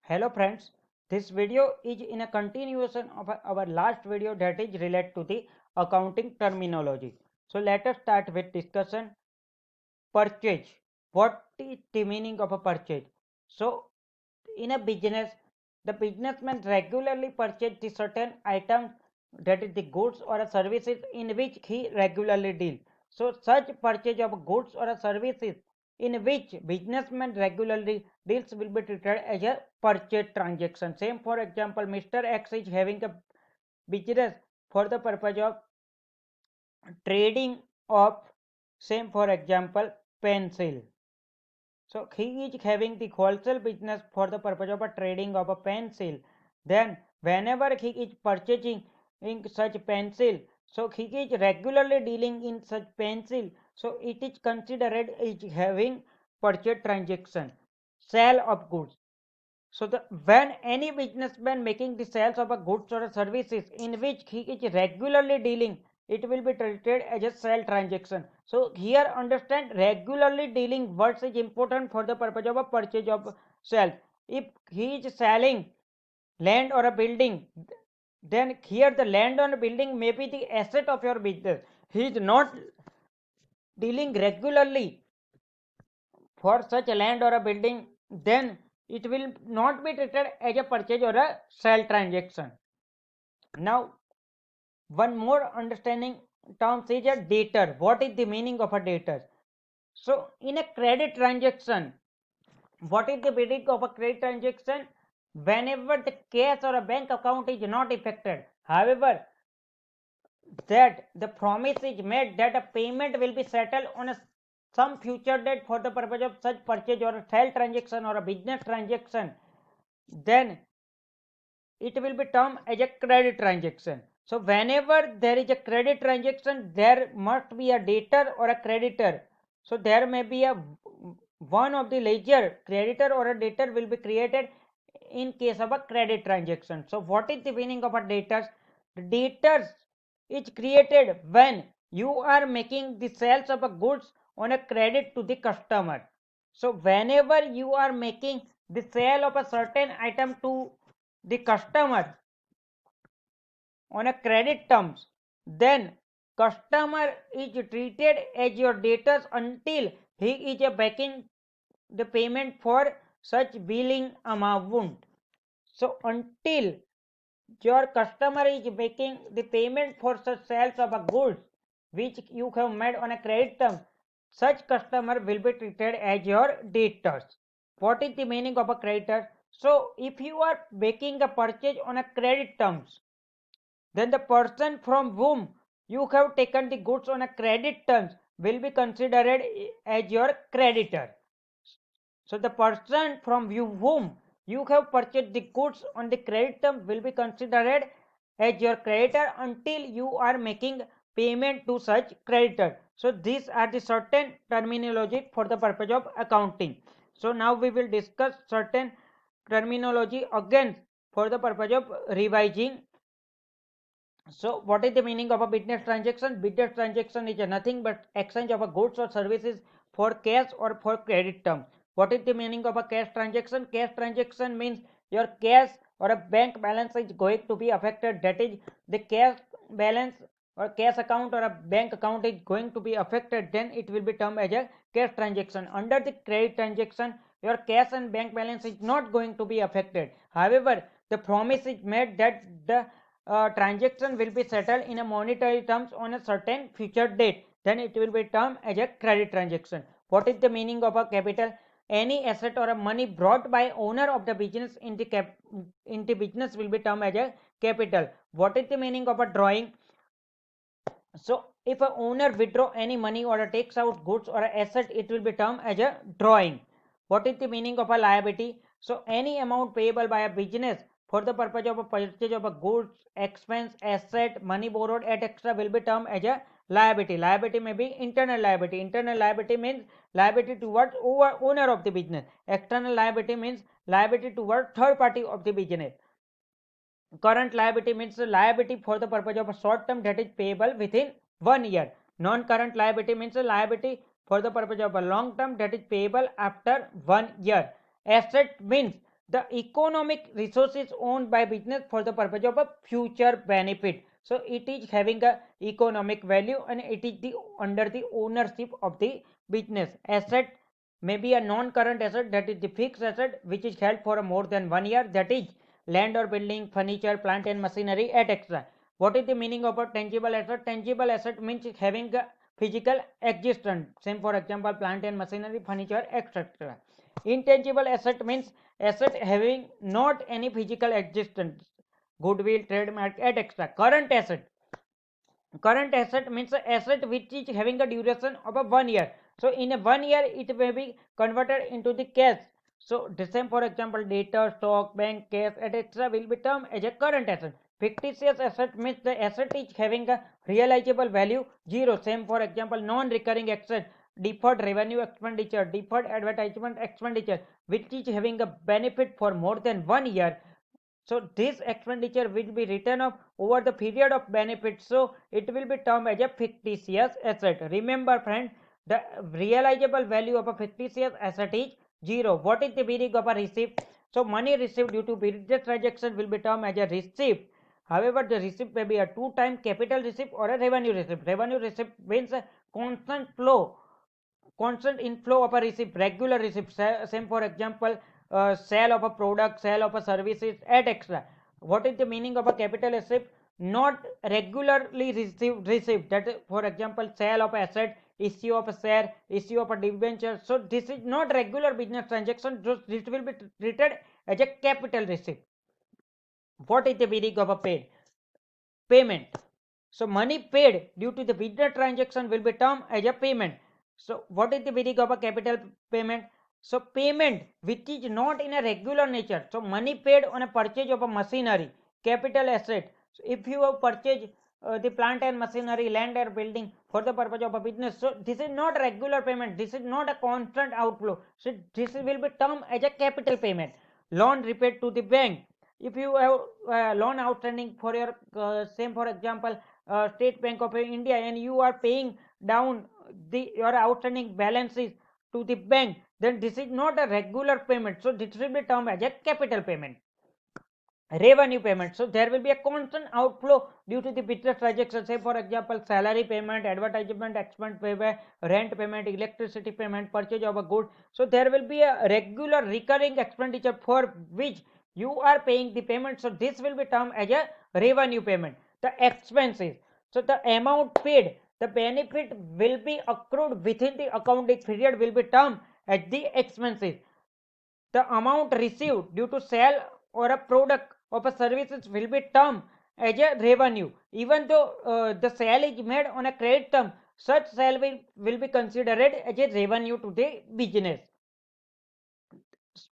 Hello friends, this video is in a continuation of our last video that is related to the accounting terminology. So let us start with discussion. Purchase. What is the meaning of a purchase? So in a business, the businessman regularly purchase the certain items, that is the goods or a services in which he regularly deal. So such purchase of goods or a services in which businessman regularly deals will be treated as a purchase transaction. Same for example, Mr. X is having a business for the purpose of trading of, same for example, pencil. So he is having the wholesale business for the purpose of a trading of a pencil. Then whenever he is purchasing in such pencil, so he is regularly dealing in such pencil. So it is considered as having purchase transaction, sale of goods. So when any businessman making the sales of a goods or a services in which he is regularly dealing, it will be treated as a sale transaction. So here understand regularly dealing words is important for the purpose of a purchase of sales. If he is selling land or a building, then here the land or building may be the asset of your business. He is not dealing regularly for such a land or a building, then it will not be treated as a purchase or a sale transaction. Now, one more understanding terms is a debtor. What is the meaning of a debtor? So, in a credit transaction, what is the meaning of a credit transaction? Whenever the cash or a bank account is not affected, however, that the promise is made that a payment will be settled on some future date for the purpose of such purchase or a sale transaction or a business transaction, then it will be termed as a credit transaction. So whenever there is a credit transaction, there must be a debtor or a creditor. So there may be a one of the ledger, creditor or a debtor will be created in case of a credit transaction. So what is the meaning of a debtors? The debtors is created when you are making the sales of a goods on a credit to the customer. So whenever you are making the sale of a certain item to the customer on a credit terms, then customer is treated as your debtors until he is making the payment for such billing amount. So until your customer is making the payment for such sales of a goods which you have made on a credit term, such customer will be treated as your debtors. What is the meaning of a creditor? So if you are making a purchase on a credit terms, then the person from whom you have taken the goods on a credit terms will be considered as your creditor. So the person from whom you have purchased the goods on the credit term will be considered as your creditor until you are making payment to such creditor. So these are the certain terminology for the purpose of accounting. So now we will discuss certain terminology again for the purpose of revising. So what is the meaning of a business transaction? Business transaction is nothing but exchange of a goods or services for cash or for credit term. What is the meaning of a cash transaction? Cash transaction means your cash or a bank balance is going to be affected. That is, the cash balance or cash account or a bank account is going to be affected. Then it will be termed as a cash transaction. Under the credit transaction, your cash and bank balance is not going to be affected. However, the promise is made that the transaction will be settled in a monetary terms on a certain future date, then it will be termed as a credit transaction. What is the meaning of a capital? Any asset or a money brought by owner of the business in the business will be termed as a capital. What is the meaning of a drawing? So if a owner withdraw any money or takes out goods or asset, it will be termed as a drawing. What is the meaning of a liability? So any amount payable by a business for the purpose of a purchase of a goods, expense, asset, money borrowed, etc. will be termed as a liability. Liability may be internal liability. Internal liability means liability towards owner of the business. External liability means liability towards third party of the business. Current liability means liability for the purpose of a short term that is payable within 1 year. Non-current liability means a liability for the purpose of a long term that is payable after 1 year. Asset means the economic resources owned by business for the purpose of a future benefit. So it is having a economic value and it is the under the ownership of the business. Asset may be a non-current asset, that is the fixed asset which is held for more than 1 year, that is land or building, furniture, plant and machinery, etc. What is the meaning of a tangible asset? Tangible asset means having a physical existence. Same for example, plant and machinery, furniture, etc. Intangible asset means asset having not any physical existence, goodwill, trademark, etc. Current asset means a asset which is having a duration of a 1 year. So in a 1 year it may be converted into the cash. So the same for example, data, stock, bank, cash, etc. will be termed as a current asset. Fictitious asset means the asset is having a realizable value 0. Same for example, non-recurring asset, deferred revenue expenditure, deferred advertisement expenditure, which is having a benefit for more than 1 year. So this expenditure will be written off over the period of benefit. So it will be termed as a fictitious asset. Remember friend, the realizable value of a fictitious asset is 0. What is the meaning of a receipt? So money received due to business transaction will be termed as a receipt. However, the receipt may be a two-time capital receipt or a revenue receipt. Revenue receipt means a constant inflow of a receipt, regular receipt. Same for example, sale of a product, sale of a services, etc. What is the meaning of a capital receipt? Not regularly received. That is, for example, sale of asset, issue of a share, issue of a debenture. So this is not regular business transaction. This will be treated as a capital receipt. What is the meaning of a payment? So money paid due to the business transaction will be termed as a payment. So what is the meaning of a capital payment? So payment which is not in a regular nature. So money paid on a purchase of a machinery, capital asset. So if you have purchased the plant and machinery, land or building for the purpose of a business, so this is not regular payment. This is not a constant outflow. So this will be termed as a capital payment. Loan repaid to the bank. If you have loan outstanding for your same for example, State Bank of India, and you are paying down your outstanding balances to the bank, then this is not a regular payment. So this will be termed as a capital payment. Revenue payment. So there will be a constant outflow due to the business transaction. Say for example, salary payment, advertisement expense payment, rent payment, electricity payment, purchase of a good. So there will be a regular recurring expenditure for which you are paying the payment. So this will be termed as a revenue payment. The expenses. So the amount paid, the benefit will be accrued within the accounting period will be termed as the expenses. The amount received due to sale or a product of a services will be termed as a revenue. Even though the sale is made on a credit term, such sale will be considered as a revenue to the business.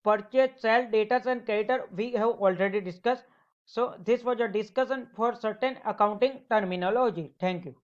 Purchase, sale, debtors and creditor we have already discussed. So this was a discussion for certain accounting terminology. Thank you.